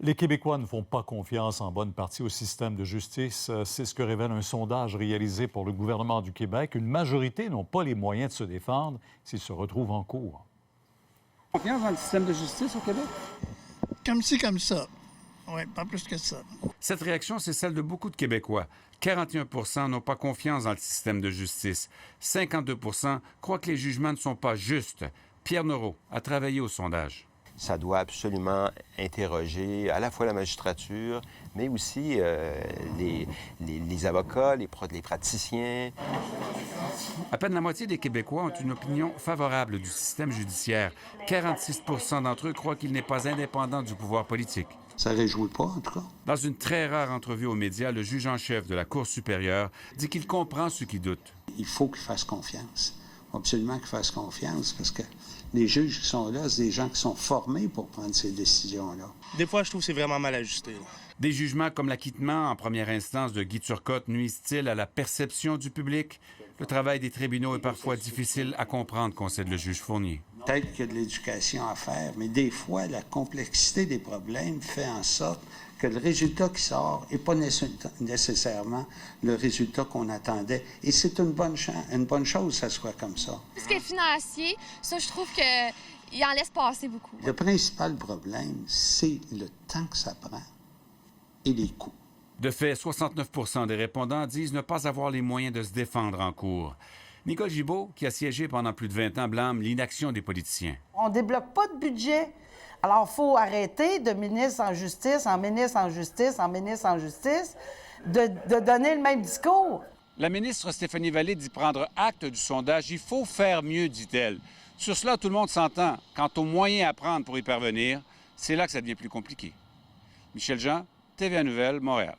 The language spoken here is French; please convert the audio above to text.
Les Québécois ne font pas confiance en bonne partie au système de justice. C'est ce que révèle un sondage réalisé pour le gouvernement du Québec. Une majorité n'ont pas les moyens de se défendre s'ils se retrouvent en cours. Confiance dans le système de justice au Québec? Comme ci, comme ça. Oui, pas plus que ça. Cette réaction, c'est celle de beaucoup de Québécois. 41 n'ont pas confiance dans le système de justice. 52 croient que les jugements ne sont pas justes. Pierre Noreau a travaillé au sondage. Ça doit absolument interroger à la fois la magistrature, mais aussi les avocats, les praticiens. À peine la moitié des Québécois ont une opinion favorable du système judiciaire. 46 d'entre eux croient qu'il n'est pas indépendant du pouvoir politique. Ça ne réjouit pas, en tout cas. Dans une très rare entrevue aux médias, le juge en chef de la Cour supérieure dit qu'il comprend ceux qui doutent. Il faut qu'ils fassent confiance. Absolument qu'ils fassent confiance, parce que les juges qui sont là, c'est des gens qui sont formés pour prendre ces décisions-là. Des fois, je trouve que c'est vraiment mal ajusté. Des jugements comme l'acquittement en première instance de Guy Turcotte nuisent-ils à la perception du public? Le travail des tribunaux est parfois difficile à comprendre, concède le juge Fournier. Peut-être qu'il y a de l'éducation à faire, mais des fois, la complexité des problèmes fait en sorte que le résultat qui sort n'est pas nécessairement le résultat qu'on attendait. Et c'est une bonne chose que ça soit comme ça. Ce qui est financier, ça, je trouve qu'il en laisse passer beaucoup. Le principal problème, c'est le temps que ça prend et les coûts. De fait, 69 des répondants disent ne pas avoir les moyens de se défendre en cours. Nicole Gibault, qui a siégé pendant plus de 20 ans, blâme l'inaction des politiciens. On ne débloque pas de budget. Alors, il faut arrêter de ministre en justice, en ministre en justice, en ministre en justice, de donner le même discours. La ministre Stéphanie Vallée dit prendre acte du sondage. Il faut faire mieux, dit-elle. Sur cela, tout le monde s'entend. Quant aux moyens à prendre pour y parvenir, c'est là que ça devient plus compliqué. Michel Jean, TVA Nouvelles, Montréal.